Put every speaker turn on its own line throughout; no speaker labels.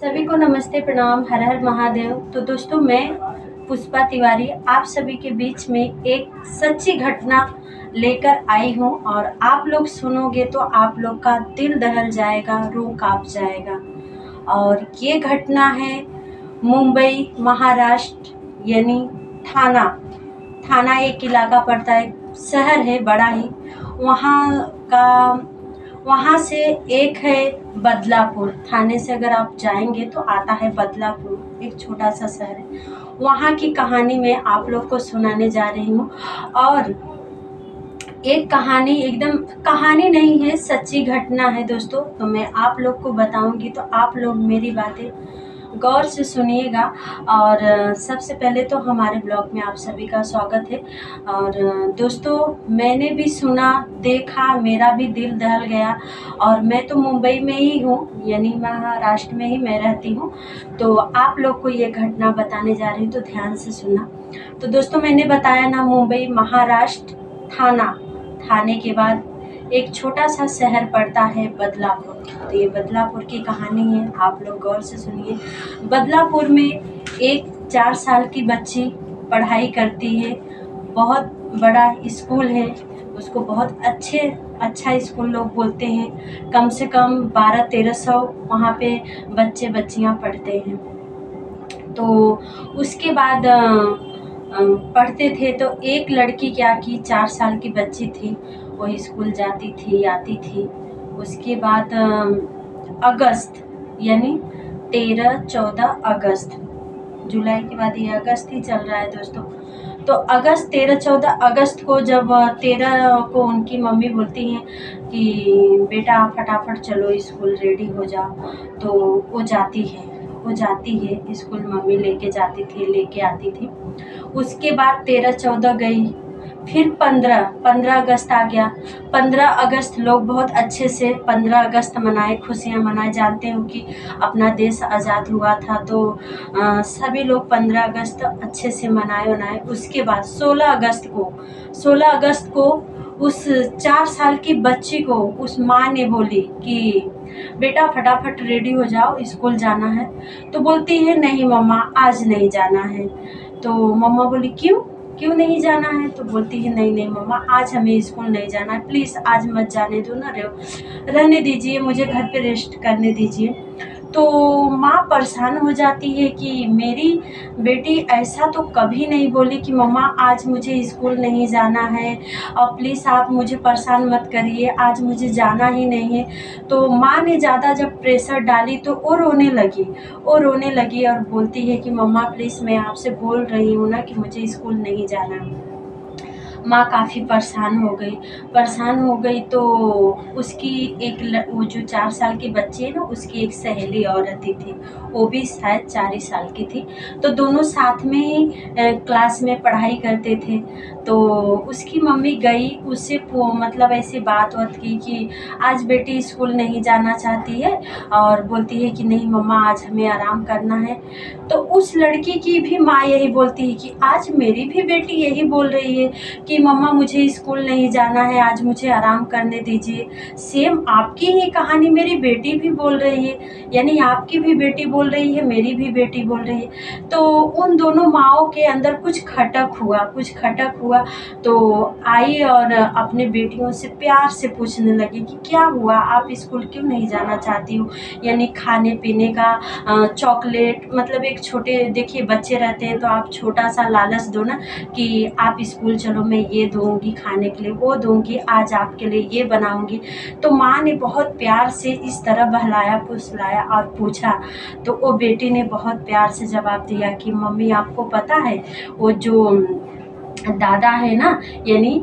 सभी को नमस्ते, प्रणाम, हर हर महादेव। तो दोस्तों, मैं पुष्पा तिवारी आप सभी के बीच में एक सच्ची घटना लेकर आई हूँ और आप लोग सुनोगे तो आप लोग का दिल दहल जाएगा, रूह कांप जाएगा। और ये घटना है मुंबई महाराष्ट्र, यानी थाना। थाना एक इलाका पड़ता है, शहर है बड़ा ही। वहाँ से एक है बदलापुर। थाने से अगर आप जाएंगे तो आता है बदलापुर, एक छोटा सा शहर है। वहाँ की कहानी मैं आप लोग को सुनाने जा रही हूँ। और एक कहानी, एकदम कहानी नहीं है, सच्ची घटना है दोस्तों। तो मैं आप लोग को बताऊंगी, तो आप लोग मेरी बातें गौर से सुनिएगा। और सबसे पहले तो हमारे ब्लॉग में आप सभी का स्वागत है। और दोस्तों, मैंने भी सुना, देखा, मेरा भी दिल दहल गया। और मैं तो मुंबई में ही हूँ, यानी महाराष्ट्र में ही मैं रहती हूँ। तो आप लोग को ये घटना बताने जा रही हूँ, तो ध्यान से सुनना। तो दोस्तों, मैंने बताया ना, मुंबई महाराष्ट्र, थाने के बाद एक छोटा सा शहर पड़ता है बदलापुर। तो ये बदलापुर की कहानी है, आप लोग गौर से सुनिए। बदलापुर में एक 4 साल की बच्ची पढ़ाई करती है। बहुत बड़ा स्कूल है, उसको बहुत अच्छा स्कूल लोग बोलते हैं। कम से कम 1200-1300 वहाँ पे बच्चे बच्चियाँ पढ़ते हैं। तो उसके बाद पढ़ते थे तो एक लड़की क्या की, 4 साल की बच्ची थी, वो स्कूल जाती थी, आती थी। उसके बाद अगस्त, यानी 13-14 अगस्त, जुलाई के बाद ये अगस्त ही चल रहा है दोस्तों। तो अगस्त 13-14 अगस्त को, जब 13 को उनकी मम्मी बोलती हैं कि बेटा फटाफट चलो स्कूल, रेडी हो जाओ। तो वो जाती है स्कूल, मम्मी लेके जाती थी, लेके आती थी। उसके बाद 13-14 गई, फिर 15 अगस्त आ गया। 15 अगस्त लोग बहुत अच्छे से 15 अगस्त मनाए, खुशियाँ मनाए। जानते हो कि अपना देश आज़ाद हुआ था, तो सभी लोग 15 अगस्त अच्छे से मनाए। उसके बाद 16 अगस्त को उस 4 साल की बच्ची को उस माँ ने बोली कि बेटा फटाफट रेडी हो जाओ, स्कूल जाना है। तो बोलती है नहीं मम्मा, आज नहीं जाना है। तो मम्मा बोली क्यों नहीं जाना है? तो बोलती है नहीं मम्मा, आज हमें स्कूल नहीं जाना है, प्लीज़ आज मत जाने दो ना, रहने दीजिए, मुझे घर पे रेस्ट करने दीजिए। तो माँ परेशान हो जाती है कि मेरी बेटी ऐसा तो कभी नहीं बोली कि मम्मा आज मुझे स्कूल नहीं जाना है, और प्लीज़ आप मुझे परेशान मत करिए, आज मुझे जाना ही नहीं है। तो माँ ने ज़्यादा जब प्रेशर डाली तो वो रोने लगी और बोलती है कि मम्मा प्लीज़, मैं आपसे बोल रही हूँ ना कि मुझे स्कूल नहीं जाना। माँ काफ़ी परेशान हो गई। तो उसकी वो जो 4 साल की बच्ची है ना, उसकी एक सहेली और रहती थी, वो भी शायद 4 ही साल की थी। तो दोनों साथ में ही क्लास में पढ़ाई करते थे। तो उसकी मम्मी गई, उससे मतलब ऐसी बात की कि आज बेटी स्कूल नहीं जाना चाहती है, और बोलती है कि नहीं मम्मा, आज हमें आराम करना है। तो उस लड़की की भी माँ यही बोलती है कि आज मेरी भी बेटी यही बोल रही है कि मम्मा मुझे स्कूल नहीं जाना है, आज मुझे आराम करने दीजिए। सेम आपकी ही कहानी मेरी बेटी भी बोल रही है, यानी आपकी भी बेटी बोल रही है, मेरी भी बेटी बोल रही है। तो उन दोनों माँओं के अंदर कुछ खटक हुआ। तो आई और अपने बेटियों से प्यार से पूछने लगी कि क्या हुआ, आप स्कूल क्यों नहीं जाना चाहती हो? यानी खाने पीने का चॉकलेट, मतलब एक छोटे, देखिए बच्चे रहते हैं तो आप छोटा सा लालच दो ना कि आप स्कूल चलो, मैं ये दूंगी खाने के लिए, वो दूंगी, आज आपके लिए ये बनाऊंगी। तो माँ ने बहुत प्यार से इस तरह बहलाया फुसलाया और पूछा। तो वो बेटी ने बहुत प्यार से जवाब दिया कि मम्मी आपको पता है, वो जो दादा है ना, यानी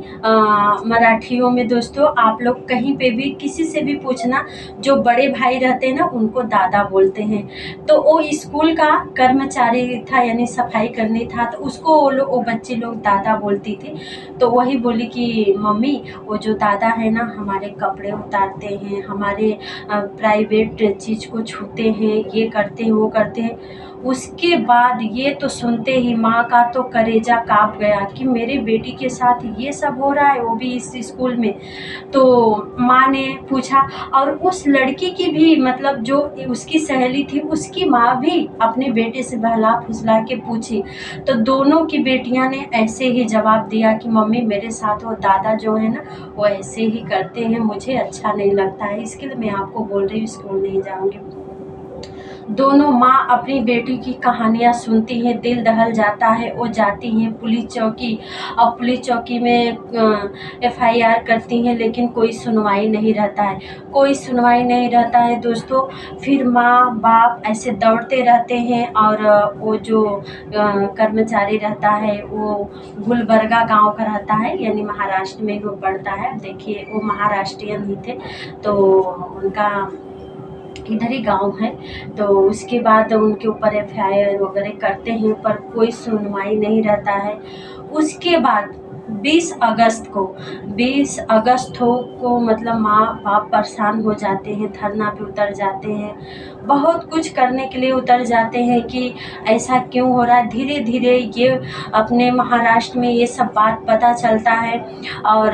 मराठियों में दोस्तों, आप लोग कहीं पे भी किसी से भी पूछना, जो बड़े भाई रहते हैं ना, उनको दादा बोलते हैं। तो वो स्कूल का कर्मचारी था, यानी सफाई करनी था, तो उसको वो बच्चे लोग दादा बोलती थी। तो वही बोली कि मम्मी, वो जो दादा है ना, हमारे कपड़े उतारते हैं, हमारे प्राइवेट चीज़ को छूते हैं, ये करते हैं वो करते हैं। उसके बाद ये तो सुनते ही माँ का तो कलेजा काँप गया कि मेरे बेटी के साथ ये सब हो रहा है, वो भी इस स्कूल में। तो माँ ने पूछा, और उस लड़की की भी मतलब जो उसकी सहेली थी उसकी माँ भी अपने बेटे से बहला फुसला के पूछी। तो दोनों की बेटियां ने ऐसे ही जवाब दिया कि मम्मी मेरे साथ वो दादा जो है ना वो ऐसे ही करते हैं, मुझे अच्छा नहीं लगता है, इसके लिए मैं आपको बोल रही हूँ स्कूल नहीं जाऊँगी। दोनों माँ अपनी बेटी की कहानियाँ सुनती हैं, दिल दहल जाता है। वो जाती हैं पुलिस चौकी और पुलिस चौकी में FIR करती हैं, लेकिन कोई सुनवाई नहीं रहता है, कोई सुनवाई नहीं रहता है दोस्तों। फिर माँ बाप ऐसे दौड़ते रहते हैं और वो जो कर्मचारी रहता है वो गुलबर्गा गांव का रहता है, यानी महाराष्ट्र में वो पड़ता है। देखिए वो महाराष्ट्रियन ही थे, तो उनका इधर ही गांव है। तो उसके बाद उनके ऊपर FIR वगैरह करते हैं, पर कोई सुनवाई नहीं रहता है। उसके बाद 20 अगस्त को मतलब माँ बाप परेशान हो जाते हैं, धरना पे उतर जाते हैं, बहुत कुछ करने के लिए उतर जाते हैं कि ऐसा क्यों हो रहा है। धीरे धीरे ये अपने महाराष्ट्र में ये सब बात पता चलता है और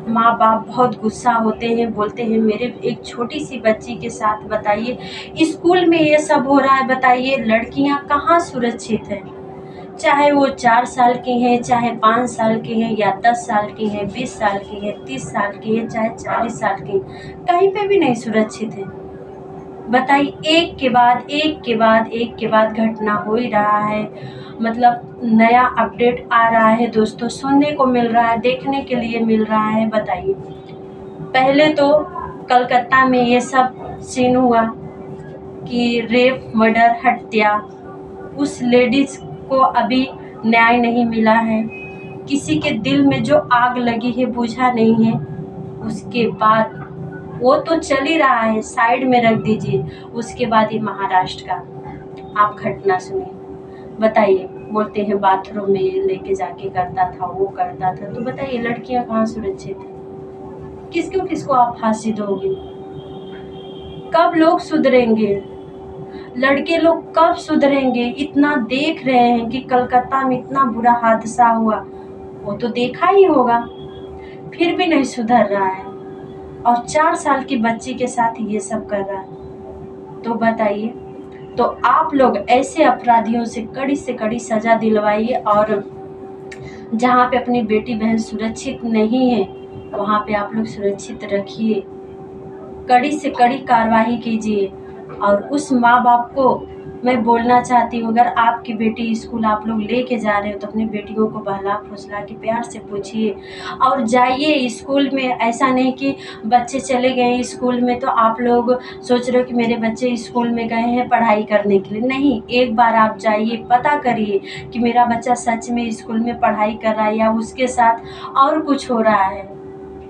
माँ बाप बहुत गुस्सा होते हैं, बोलते हैं मेरे एक छोटी सी बच्ची के साथ बताइए स्कूल में ये सब हो रहा है, बताइए लड़कियाँ कहाँ सुरक्षित हैं। चाहे वो 4 साल की हैं, चाहे 5 साल की हैं, या 10 साल की हैं, 20 साल की हैं, 30 साल की हैं, चाहे 40 साल की, कहीं पे भी नहीं सुरक्षित है। बताइए, एक के बाद घटना हो ही रहा है। मतलब नया अपडेट आ रहा है दोस्तों, सुनने को मिल रहा है, देखने के लिए मिल रहा है। बताइए, पहले तो कलकत्ता में ये सब सीन हुआ कि रेप, मर्डर, हत्या, उस लेडीज को अभी न्याय नहीं मिला है, किसी के दिल में जो आग लगी है बुझा नहीं है। उसके बाद वो तो चल ही रहा है, साइड में रख दीजिए। उसके बाद ये महाराष्ट्र का आप घटना सुनिए। बताइए, बोलते हैं बाथरूम में लेके जाके करता था, वो करता था। तो बताइए लड़कियां कहाँ सुरक्षित है? किसको किसको आप फांसी दोगे? कब लोग सुधरेंगे? लड़के लोग कब सुधरेंगे? इतना देख रहे हैं कि कलकत्ता में इतना बुरा हादसा हुआ, वो तो देखा ही होगा, फिर भी नहीं सुधर रहा है, और 4 साल की बच्ची के साथ ये सब कर रहा है। तो बताइए, तो आप लोग ऐसे अपराधियों से कड़ी सजा दिलवाइए, और जहाँ पे अपनी बेटी बहन सुरक्षित नहीं है वहाँ पे आप लोग सुरक्षित रखिए, कड़ी से कड़ी कार्रवाई कीजिए। और उस माँ बाप को मैं बोलना चाहती हूँ, अगर आपकी बेटी स्कूल आप लोग लेके जा रहे हो तो अपनी बेटियों को बहला फुसला के प्यार से पूछिए और जाइए स्कूल में। ऐसा नहीं कि बच्चे चले गए स्कूल में तो आप लोग सोच रहे हो कि मेरे बच्चे स्कूल में गए हैं पढ़ाई करने के लिए। नहीं, एक बार आप जाइए, पता करिए कि मेरा बच्चा सच में स्कूल में पढ़ाई कर रहा है या उसके साथ और कुछ हो रहा है।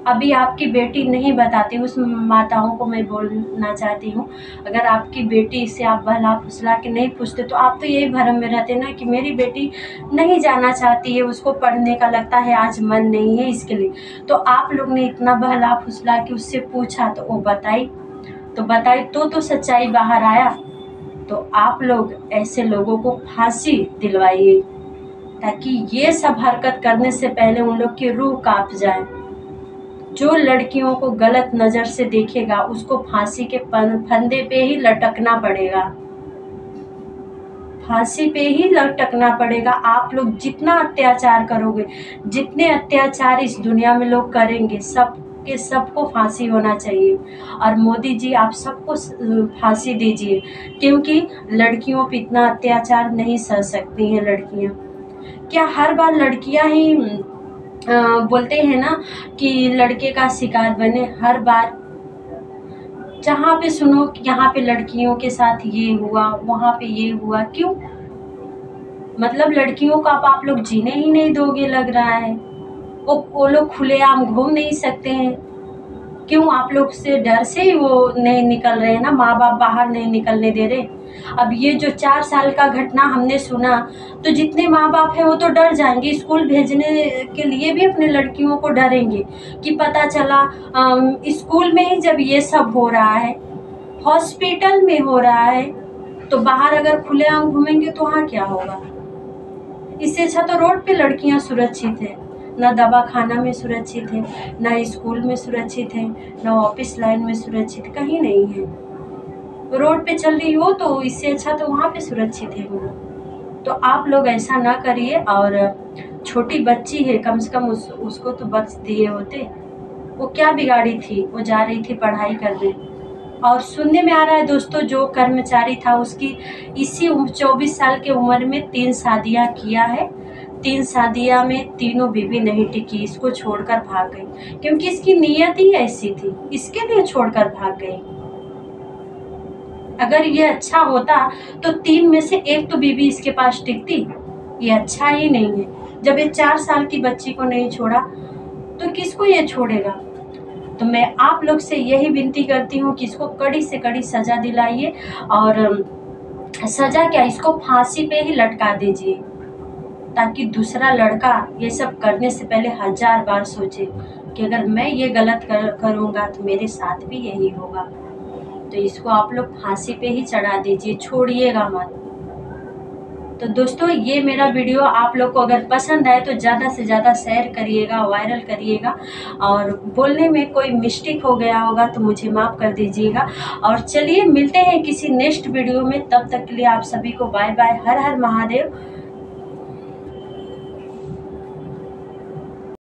अभी आपकी बेटी नहीं बताती, उस माताओं को मैं बोलना चाहती हूँ, अगर आपकी बेटी से आप बहला फुसला के नहीं पूछते तो आप तो यही भरम में रहते ना कि मेरी बेटी नहीं जाना चाहती है, उसको पढ़ने का लगता है आज मन नहीं है इसके लिए। तो आप लोग ने इतना बहला फुसला के उससे पूछा तो वो बताई तो सच्चाई बाहर आया। तो आप लोग ऐसे लोगों को फांसी दिलवाइए, ताकि ये सब हरकत करने से पहले उन लोग की रूह कांप जाए। जो लड़कियों को गलत नज़र से देखेगा उसको फांसी के फंदे पे ही लटकना पड़ेगा, फांसी पे ही लटकना पड़ेगा। आप लोग जितना अत्याचार करोगे, जितने अत्याचार इस दुनिया में लोग करेंगे, सबको फांसी होना चाहिए। और मोदी जी आप सबको फांसी दीजिए, क्योंकि लड़कियों पे इतना अत्याचार नहीं सह सकती हैं लड़कियां। क्या हर बार लड़कियां ही बोलते हैं ना कि लड़के का शिकार बने? हर बार जहाँ पे सुनो कि यहाँ पे लड़कियों के साथ ये हुआ, वहाँ पे ये हुआ, क्यों? मतलब लड़कियों को आप लोग जीने ही नहीं दोगे लग रहा है। वो लोग खुलेआम घूम नहीं सकते हैं, क्यों? आप लोग से डर से ही वो नहीं निकल रहे हैं ना, माँ बाप बाहर नहीं निकलने दे रहे। अब ये जो 4 साल का घटना हमने सुना, तो जितने माँ बाप हैं वो तो डर जाएंगे, स्कूल भेजने के लिए भी अपने लड़कियों को डरेंगे कि पता चला स्कूल में ही जब ये सब हो रहा है, हॉस्पिटल में हो रहा है, तो बाहर अगर खुलेआम घूमेंगे तो वहाँ क्या होगा। इससे अच्छा तो रोड पे लड़कियाँ सुरक्षित है, ना दवा खाना में सुरक्षित है, ना स्कूल में सुरक्षित है, ना ऑफिस लाइन में सुरक्षित, कहीं नहीं है। रोड पे चल रही हो तो इससे अच्छा तो वहाँ पे सुरक्षित है वो। तो आप लोग ऐसा ना करिए। और छोटी बच्ची है, कम से कम उसको तो बख्श दिए होते। वो क्या बिगाड़ी थी, वो जा रही थी पढ़ाई करने। और सुनने में आ रहा है दोस्तों, जो कर्मचारी था उसकी इसी 24 साल की उम्र में 3 शादियां किया है। 3 शादियां में तीनों बीवी नहीं टिकी, इसको छोड़कर भाग गई, क्योंकि इसकी नीयत ही ऐसी थी, इसके लिए छोड़कर भाग गई। अगर ये अच्छा होता तो 3 में से 1 तो बीवी इसके पास टिकती। ये अच्छा ही नहीं है। जब ये 4 साल की बच्ची को नहीं छोड़ा तो किसको ये छोड़ेगा। तो मैं आप लोग से यही विनती करती हूँ कि इसको कड़ी से कड़ी सजा दिलाइए। और सजा क्या, इसको फांसी पे ही लटका दीजिए, ताकि दूसरा लड़का ये सब करने से पहले 1000 बार सोचे कि अगर मैं ये गलत करूँगा तो मेरे साथ भी यही होगा। तो इसको आप लोग फांसी पे ही चढ़ा दीजिए, छोड़िएगा मत। तो दोस्तों, ये मेरा वीडियो आप लोग को अगर पसंद आए तो ज़्यादा से ज़्यादा शेयर करिएगा, वायरल करिएगा। और बोलने में कोई मिस्टेक हो गया होगा तो मुझे माफ़ कर दीजिएगा। और चलिए मिलते हैं किसी नेक्स्ट वीडियो में, तब तक के लिए आप सभी को बाय बाय। हर हर महादेव।